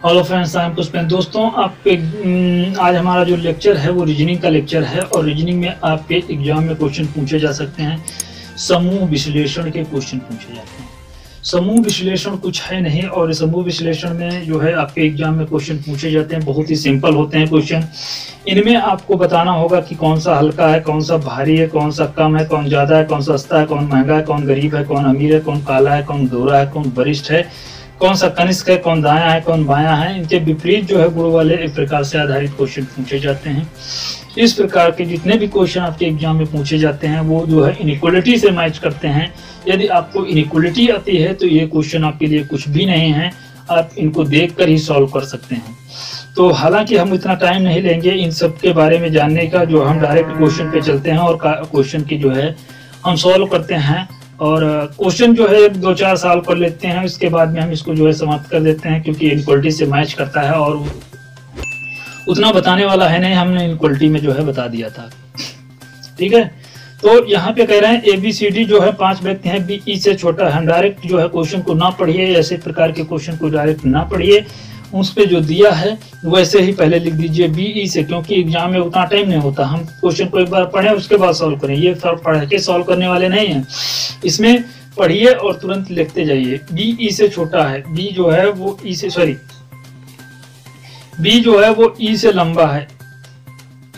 Hello friends, I am Pushpendra. दोस्तों, आज हमारा जो लेक्चर है वो रीजनिंग का लेक्चर है और रीजनिंग में आपके एग्जाम में क्वेश्चन पूछे जा सकते हैं। समूह विश्लेषण के क्वेश्चन पूछे जाते हैं। समूह विश्लेषण कुछ है नहीं और समूह विश्लेषण में जो है आपके एग्जाम में क्वेश्चन पूछे जाते हैं। बहुत ही सिंपल होते हैं क्वेश्चन। इनमें आपको बताना होगा कि कौन सा हल्का है, कौन सा भारी है, कौन सा कम है, कौन ज्यादा है, कौन सस्ता है, कौन महंगा है, कौन गरीब है, कौन अमीर है, कौन काला है, कौन गोरा है, कौन वरिष्ठ है, कौन सा कनिष्क है, कौन दायां है, कौन बायां है। इनके विपरीत जो है गुण वाले एक प्रकार से आधारित क्वेश्चन पूछे जाते हैं। इस प्रकार के जितने भी क्वेश्चन आपके एग्जाम में पूछे जाते हैं वो जो है इनइक्वालिटी से मैच करते हैं। यदि आपको इनइक्वालिटी आती है तो ये क्वेश्चन आपके लिए कुछ भी नहीं है, आप इनको देखकर ही सॉल्व कर सकते हैं। तो हालांकि हम इतना टाइम नहीं लेंगे इन सब के बारे में जानने का, जो हम डायरेक्ट क्वेश्चन पे चलते हैं और क्वेश्चन की जो है हम सॉल्व करते हैं। और क्वेश्चन जो है 2-4 साल कर लेते हैं, इसके बाद में हम इसको जो है समाप्त कर देते हैं, क्योंकि इनइक्वालिटी से मैच करता है और उतना बताने वाला है नहीं। हमने इनइक्वालिटी में जो है बता दिया था। ठीक है, तो यहाँ पे कह रहे हैं ABCD जो है 5 व्यक्ति हैं, BE से छोटा है। हम डायरेक्ट जो है क्वेश्चन को ना पढ़िए, ऐसे प्रकार के क्वेश्चन को डायरेक्ट ना पढ़िए, उस पे जो दिया है वैसे ही पहले लिख दीजिए BE से, क्योंकि एग्जाम में उतना टाइम नहीं होता। हम क्वेश्चन को एक बार पढ़ें उसके बाद सॉल्व करें, ये पढ़ के सॉल्व करने वाले नहीं हैं। इसमें पढ़िए और तुरंत लिखते जाइए। BE से छोटा है, B जो है वो E से B जो है वो E से लंबा है।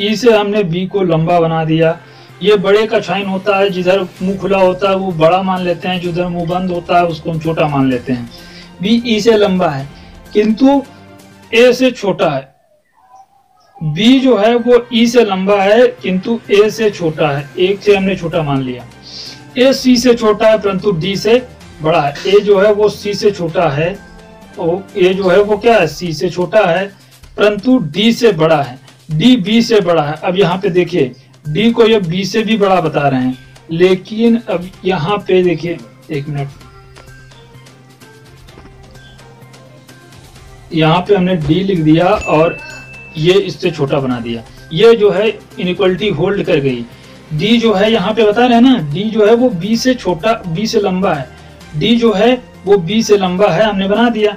E से हमने B को लंबा बना दिया। ये बड़े का साइन होता है, जिधर मुंह खुला होता है वो बड़ा मान लेते हैं, जिधर मुंह बंद होता है उसको हम छोटा मान लेते हैं। B E से लंबा है किंतु A से छोटा है। B जो है वो E से लंबा है किंतु A से छोटा है, एक से हमने छोटा मान लिया। A C से छोटा है परंतु D से बड़ा है। A जो है वो C से छोटा है, और A जो है वो क्या है, C से छोटा है परंतु D से बड़ा है। D B से बड़ा है। अब यहाँ पे देखिए D को ये B से भी बड़ा बता रहे हैं, लेकिन अब यहाँ पे देखिए, एक मिनट, यहाँ पे हमने D लिख दिया और ये इससे छोटा बना दिया। ये जो है इनइक्वालिटी होल्ड कर गई। D जो है यहाँ पे बता रहे हैं ना, D जो है वो B से छोटा, B से लंबा है। D जो है वो B से लंबा है, हमने बना दिया।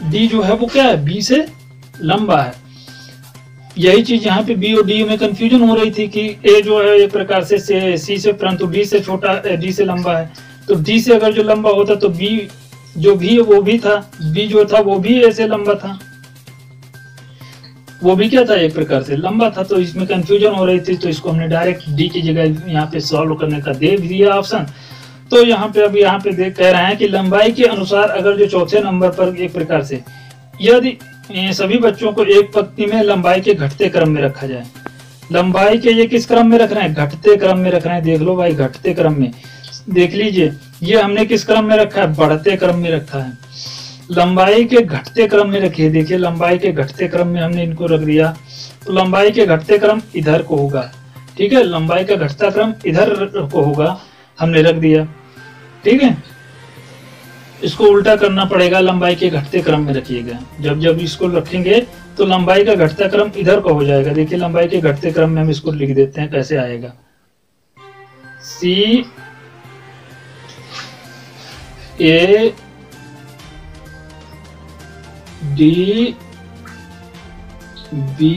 D जो है वो क्या है, B से लंबा है। यही चीज यहाँ पे B और D में कंफ्यूजन हो रही थी कि A जो है एक प्रकार से C से परंतु D से छोटा, D से लंबा है। तो D से अगर जो लंबा होता तो B जो भी वो भी था, B जो था वो भी A से लंबा था, वो भी क्या था, एक प्रकार से लंबा था। तो इसमें कंफ्यूजन हो रही थी, तो इसको हमने डायरेक्ट D की जगह यहाँ पे सॉल्व करने का दे दिया ऑप्शन। तो यहाँ पे अब यहाँ पे देख कह रहे हैं कि लंबाई के अनुसार अगर जो चौथे नंबर पर एक प्रकार से यदि सभी बच्चों को एक पंक्ति में लंबाई के घटते क्रम में रखा जाए। लंबाई के ये किस क्रम में रख रहे हैं, घटते क्रम में रख रहे हैं। देख लो भाई, घटते क्रम में देख लीजिए, ये हमने किस क्रम में रखा है, बढ़ते क्रम में रखा है। लंबाई के घटते क्रम में रखिए। देखिए लंबाई के घटते क्रम में हमने इनको रख दिया, तो लंबाई के घटते क्रम इधर को होगा। ठीक है, लंबाई का घटता क्रम इधर को होगा, हमने रख दिया। ठीक है, इसको उल्टा करना पड़ेगा, लंबाई के घटते क्रम में रखिएगा। जब जब इसको रखेंगे तो लंबाई का घटता क्रम इधर का हो जाएगा। देखिए लंबाई के घटते क्रम में हम इसको लिख देते हैं, कैसे आएगा, C A D B,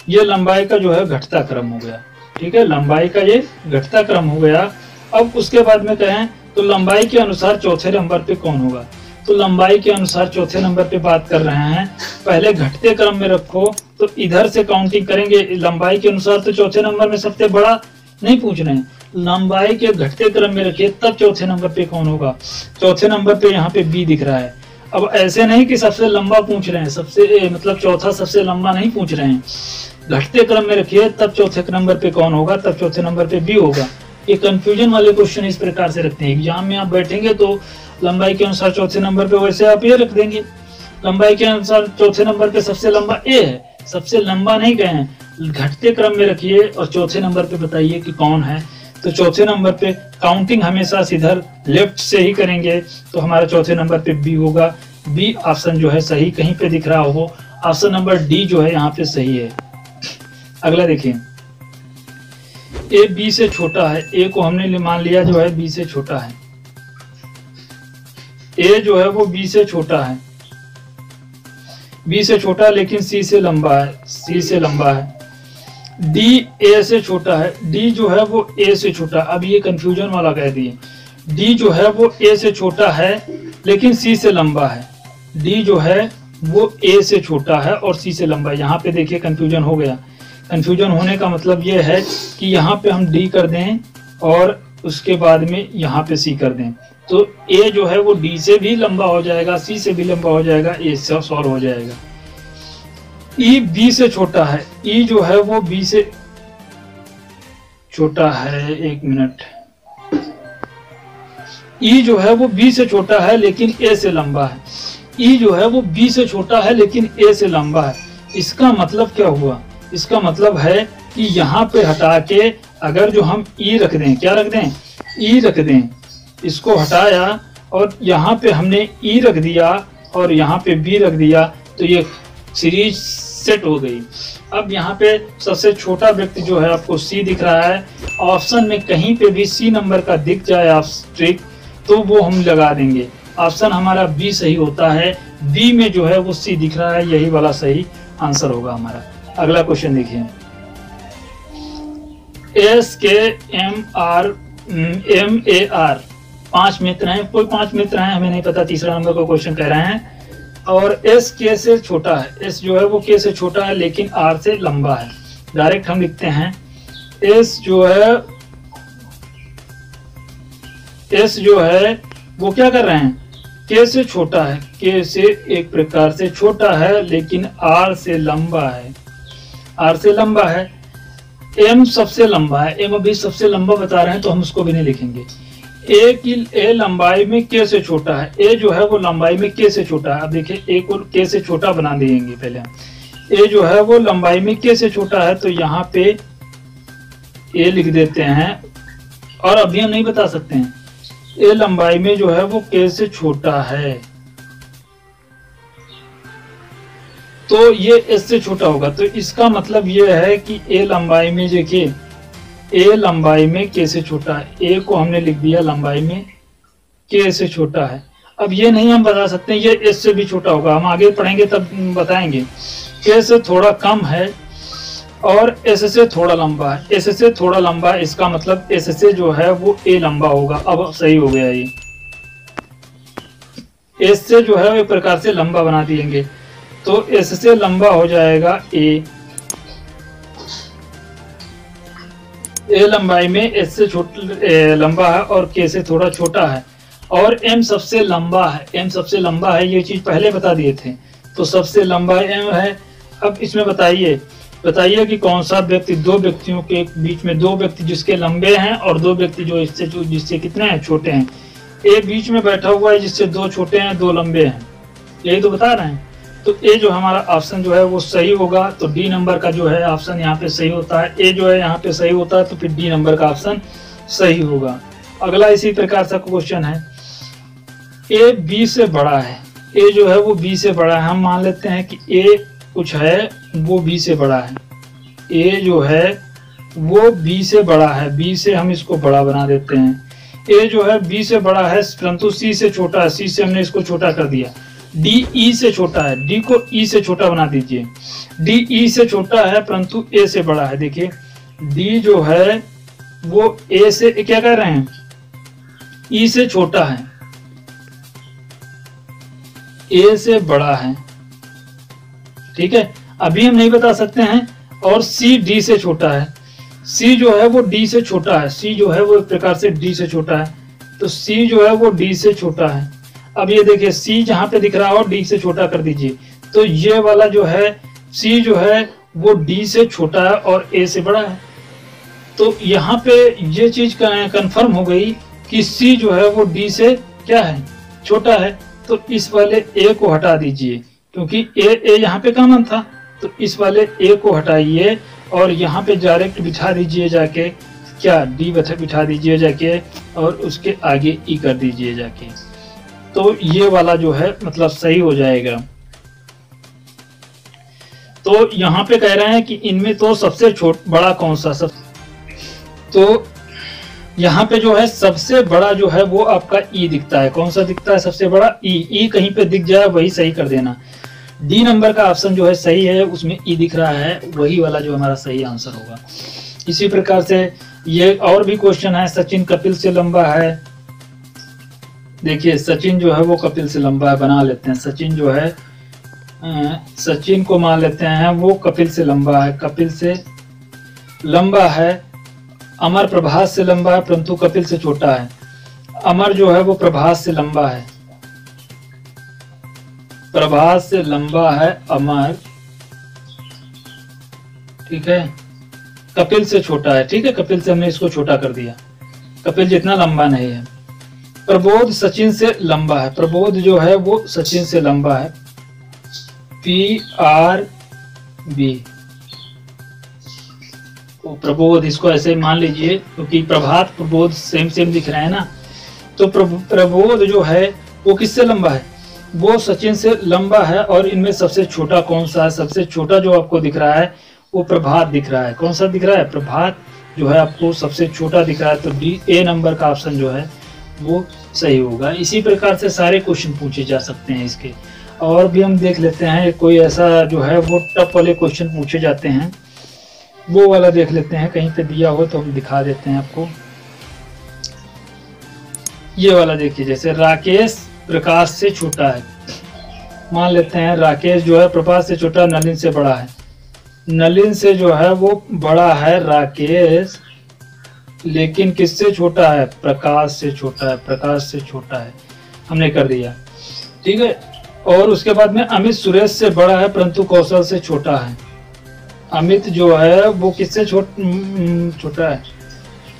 ये लंबाई का जो है घटता क्रम हो गया। ठीक है, लंबाई का ये घटता क्रम हो गया। अब उसके बाद में कहें तो लंबाई के अनुसार चौथे नंबर पे कौन होगा, तो लंबाई के अनुसार चौथे नंबर पे बात कर रहे हैं। पहले घटते क्रम में रखो, तो इधर से काउंटिंग करेंगे। लंबाई के अनुसार तो चौथे नंबर में सबसे बड़ा नहीं पूछ रहे हैं, लंबाई के घटते क्रम में रखिए, तब चौथे नंबर पे कौन होगा। चौथे नंबर पे यहाँ पे B दिख रहा है। अब ऐसे नहीं कि सबसे लंबा पूछ रहे हैं, सबसे मतलब चौथा सबसे लंबा नहीं पूछ रहे हैं। घटते क्रम में रखिए, तब चौथे नंबर पे कौन होगा, तब चौथे नंबर पे B होगा। ये कंफ्यूजन वाले क्वेश्चन इस प्रकार से रखते हैं। एग्जाम में आप बैठेंगे तो लंबाई के अनुसार चौथे नंबर पे वैसे आप ये रख देंगे, लंबाई के अनुसार चौथे नंबर पे सबसे लंबा A है, सबसे लंबा नहीं कहे हैं। घटते क्रम में रखिए और चौथे नंबर पे बताइए कि कौन है। तो चौथे नंबर पे काउंटिंग हमेशा सीधर लेफ्ट से ही करेंगे, तो हमारा चौथे नंबर पे B होगा। B ऑप्शन जो है सही कहीं पे दिख रहा हो, ऑप्शन नंबर D जो है यहाँ पे सही है। अगला देखिए, A B से छोटा है। A को हमने मान लिया जो है B से छोटा है। ए जो है वो बी से छोटा है, बी से छोटा लेकिन सी से लंबा है, सी से लंबा है। डी ए से छोटा है, डी जो है वो ए से छोटा। अब ये कंफ्यूजन वाला कह दिए, डी जो है वो ए से छोटा है लेकिन सी से लंबा है। डी जो है वो ए से छोटा है और सी से लंबा है। यहाँ पे देखिए कंफ्यूजन हो गया। कंफ्यूजन होने का मतलब ये है कि यहाँ पे हम डी कर दें और उसके बाद में यहाँ पे सी कर दें, तो ए जो है वो डी से भी लंबा हो जाएगा, सी से भी लंबा हो जाएगा, ए से सॉल्व हो जाएगा। ई बी से छोटा है, ई जो है वो बी से छोटा है, एक मिनट, ई जो है वो बी से छोटा है लेकिन ए से लंबा है। ई जो है वो बी से छोटा है लेकिन ए से लंबा है। इसका मतलब क्या हुआ? इसका मतलब है कि यहाँ पे हटा के अगर जो हम ई रख दें, क्या रख दें? ई रख दें, इसको हटाया और यहाँ पे हमने ई रख दिया और यहाँ पे बी रख दिया, तो ये सीरीज सेट हो गई। अब यहाँ पे सबसे छोटा व्यक्ति जो है आपको सी दिख रहा है। ऑप्शन में कहीं पे भी सी नंबर का दिख जाए आप ट्रिक, तो वो हम लगा देंगे। ऑप्शन हमारा बी सही होता है, बी में जो है वो सी दिख रहा है, यही वाला सही आंसर होगा हमारा। अगला क्वेश्चन देखिए, एस के एम ए आर 5 मित्र हैं, कोई 5 मित्र हैं, हमें नहीं पता, तीसरा नंबर का क्वेश्चन कह रहे हैं। और एस के से छोटा है, एस जो है वो के से छोटा है लेकिन आर से लंबा है। डायरेक्ट हम लिखते हैं एस जो है वो क्या कर रहे हैं? के से छोटा है, के से एक प्रकार से छोटा है लेकिन आर से लंबा है, आर से लंबा है। एम सबसे लंबा है, एम अभी सबसे लंबा बता रहे हैं तो हम उसको भी नहीं लिखेंगे। ए लंबाई में के से छोटा है, ए जो है वो लंबाई में के से छोटा है। अब देखिए ए को के से छोटा बना देंगे पहले। ए जो है वो लंबाई में के से छोटा है, तो यहाँ पे ए लिख देते हैं। और अभी हम नहीं बता सकते हैं, ए लंबाई में जो है वो के से छोटा है, तो ये एस से छोटा होगा। तो इसका मतलब ये है कि ए लंबाई में, देखिए ए लंबाई में के से छोटा है, ए को हमने लिख दिया लंबाई में के से छोटा है। अब ये नहीं हम बता सकते ये एस से भी छोटा होगा, हम आगे पढ़ेंगे तब बताएंगे। के से थोड़ा कम है और एस से थोड़ा लंबा है, एस से थोड़ा लंबा है, इसका मतलब एस से जो है वो ए लंबा होगा। अब सही हो गया ये, एस से जो है एक प्रकार से लंबा बना दिएंगे, तो एस से लंबा हो जाएगा ए। ए लंबाई में एस से लंबा है और के से थोड़ा छोटा है। और एम सबसे लंबा है, एम सबसे लंबा है, ये चीज पहले बता दिए थे, तो सबसे लंबा एम है। अब इसमें बताइए कि कौन सा व्यक्ति, दो व्यक्तियों के बीच में, दो व्यक्ति जिसके लंबे हैं और दो व्यक्ति जो जिससे कितने हैं? छोटे हैं। ए बीच में बैठा हुआ है जिससे 2 छोटे हैं 2 लंबे हैं, यही तो बता रहे हैं। तो ए जो हमारा ऑप्शन जो है वो सही होगा, तो डी नंबर का जो है ऑप्शन यहाँ पे सही होता है। ए जो है यहाँ पे सही होता है, तो फिर डी नंबर का ऑप्शन सही होगा। अगला इसी प्रकार का क्वेश्चन है, ए बी से बड़ा है, ए जो है वो बी से बड़ा है। हम मान लेते हैं कि ए कुछ है वो बी से बड़ा है, ए जो है वो बी से बड़ा है, बी से हम इसको बड़ा बना देते हैं। ए जो है बी से बड़ा है परंतु सी से छोटा है, सी से हमने इसको छोटा कर दिया। डी ई से छोटा है, डी को ई से छोटा बना दीजिए। डी ई से छोटा है परंतु ए से बड़ा है। देखिए डी जो है वो ए से, क्या कह रहे हैं? ई से छोटा है, ए से बड़ा है, ठीक है। अभी हम नहीं बता सकते हैं। और सी डी से छोटा है, सी जो है वो डी से छोटा है, सी जो है वो एक प्रकार से डी से छोटा है, तो सी जो है वो डी से छोटा है। अब ये देखिए सी जहां पे दिख रहा हो डी से छोटा कर दीजिए, तो ये वाला जो है सी जो है वो डी से छोटा है और ए से बड़ा है। तो यहाँ पे ये चीज कंफर्म हो गई कि सी जो है वो डी से क्या है? छोटा है। तो इस वाले ए को हटा दीजिए, क्योंकि ए यहाँ पे कॉमन था, तो इस वाले ए को हटाइए और यहाँ पे डायरेक्ट बिठा दीजिए जाके, क्या डी बिठा दीजिए जाके और उसके आगे ई कर दीजिए जाके, तो ये वाला जो है मतलब सही हो जाएगा। तो यहाँ पे कह रहे हैं कि इनमें तो सबसे बड़ा कौन सा? तो यहाँ पे जो है सबसे बड़ा जो है वो आपका ई दिखता है। कौन सा दिखता है सबसे बड़ा? ई कहीं पे दिख जाए वही सही कर देना। डी नंबर का ऑप्शन जो है सही है, उसमें ई दिख रहा है, वही वाला जो हमारा सही आंसर होगा। इसी प्रकार से ये और भी क्वेश्चन है। सचिन कपिल से लंबा है। देखिए सचिन जो है वो कपिल से लंबा है, बना लेते हैं। सचिन जो है सचिन को मान लेते हैं वो कपिल से लंबा है, कपिल से लंबा है। अमर प्रभास से लंबा है परंतु कपिल से छोटा है। अमर जो है वो प्रभास से लंबा है, प्रभास से लंबा है अमर, ठीक है। कपिल से छोटा है, ठीक है, कपिल से हमने इसको छोटा कर दिया, कपिल जितना लंबा नहीं है। प्रबोध सचिन से लंबा है, प्रबोध जो है वो सचिन से लंबा है, PRB। तो प्रबोध इसको ऐसे मान लीजिए क्योंकि प्रभात प्रबोध सेम सेम दिख रहे हैं ना। तो प्रबोध जो है वो किससे लंबा है? वो सचिन से लंबा है। और इनमें सबसे छोटा कौन सा है? सबसे छोटा जो आपको दिख रहा है वो प्रभात दिख रहा है। कौन सा दिख रहा है? प्रभात जो है आपको सबसे छोटा दिख रहा है। तो डी ए नंबर का ऑप्शन जो है वो सही होगा। इसी प्रकार से सारे क्वेश्चन पूछे जा सकते हैं इसके। और भी हम देख लेते हैं, कोई ऐसा जो है वो टफ वाले क्वेश्चन पूछे जाते हैं, वो वाला देख लेते हैं। कहीं पे दिया हो तो हम दिखा देते हैं आपको। ये वाला देखिए, जैसे राकेश प्रकाश से छोटा है, मान लेते हैं राकेश जो है प्रकाश से छोटा, नलिन से बड़ा है। नलिन से जो है वो बड़ा है राकेश, लेकिन किससे छोटा है? प्रकाश से छोटा है, प्रकाश से छोटा है, हमने कर दिया, ठीक है। और उसके बाद में अमित सुरेश से बड़ा है परंतु कौशल से छोटा है। अमित जो है वो किससे छोटा है?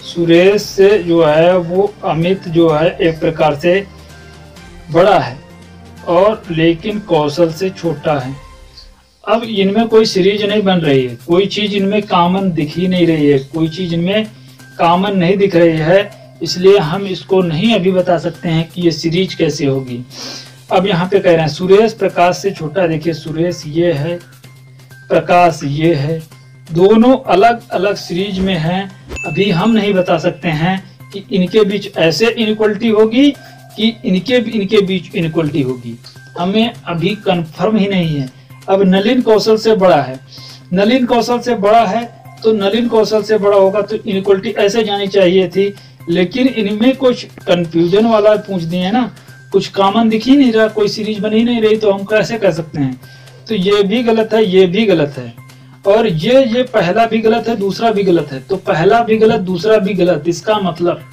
सुरेश से जो है वो अमित जो है एक प्रकार से बड़ा है और लेकिन कौशल से छोटा है। अब इनमें कोई सीरीज नहीं बन रही है, कोई चीज इनमें कॉमन दिख ही नहीं रही है, कोई चीज इनमें कॉमन नहीं दिख रही है, इसलिए हम इसको नहीं अभी बता सकते हैं कि ये सीरीज कैसे होगी। अब यहाँ पे कह रहे हैं सुरेश प्रकाश से छोटा। देखिए सुरेश ये है, प्रकाश ये है, दोनों अलग अलग सीरीज में हैं। अभी हम नहीं बता सकते हैं कि इनके बीच ऐसे इनइक्वलिटी होगी कि इनके बीच इनइक्वलिटी होगी, हमें अभी कंफर्म ही नहीं है। अब नलिन कौशल से बड़ा है, नलिन कौशल से बड़ा है तो नलिन कौशल से बड़ा होगा तो इनइक्वलिटी ऐसे जानी चाहिए थी, लेकिन इनमें कुछ कंफ्यूजन वाला पूछ दिए ना, कुछ कॉमन दिख ही नहीं रहा, कोई सीरीज बन ही नहीं रही, तो हम कैसे कर सकते हैं? तो ये भी गलत है, ये भी गलत है, और ये पहला भी गलत है, दूसरा भी गलत है। तो पहला भी गलत, दूसरा भी गलत, इसका मतलब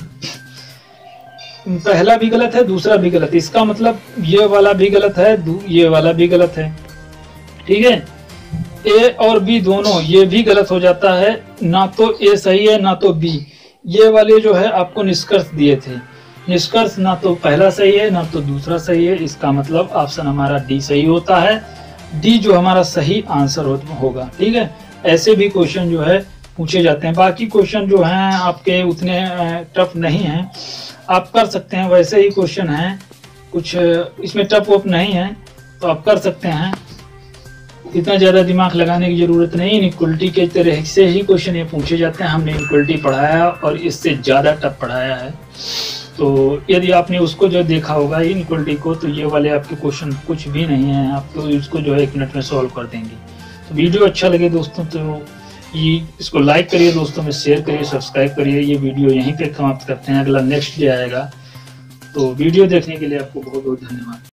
पहला भी गलत है, दूसरा भी गलत, इसका मतलब ये वाला भी गलत है, ये वाला भी गलत है, ठीक है। ए और बी दोनों ये भी गलत हो जाता है, ना तो ए सही है ना तो बी। ये वाले जो है आपको निष्कर्ष दिए थे, निष्कर्ष ना तो पहला सही है ना तो दूसरा सही है, इसका मतलब ऑप्शन हमारा डी सही होता है। डी जो हमारा सही आंसर होगा, ठीक है। ऐसे भी क्वेश्चन जो है पूछे जाते हैं। बाकी क्वेश्चन जो हैं आपके उतने टफ नहीं हैं, आप कर सकते हैं, वैसे ही क्वेश्चन हैं, कुछ इसमें टफ वफ नहीं है, तो आप कर सकते हैं। इतना ज़्यादा दिमाग लगाने की ज़रूरत नहीं। इनइक्वलिटी के तरह से ही क्वेश्चन ये पूछे जाते हैं। हमने इनइक्वलिटी पढ़ाया और इससे ज़्यादा टफ पढ़ाया है, तो यदि आपने उसको जो देखा होगा इनइक्वलिटी को, तो ये वाले आपके क्वेश्चन कुछ भी नहीं है, आप तो इसको जो है 1 मिनट में सॉल्व कर देंगे। तो वीडियो अच्छा लगे दोस्तों तो इसको लाइक करिए, दोस्तों में शेयर करिए, सब्सक्राइब करिए। ये वीडियो यहीं पे समाप्त करते हैं, अगला नेक्स्ट डे आएगा। तो वीडियो देखने के लिए आपको बहुत बहुत धन्यवाद।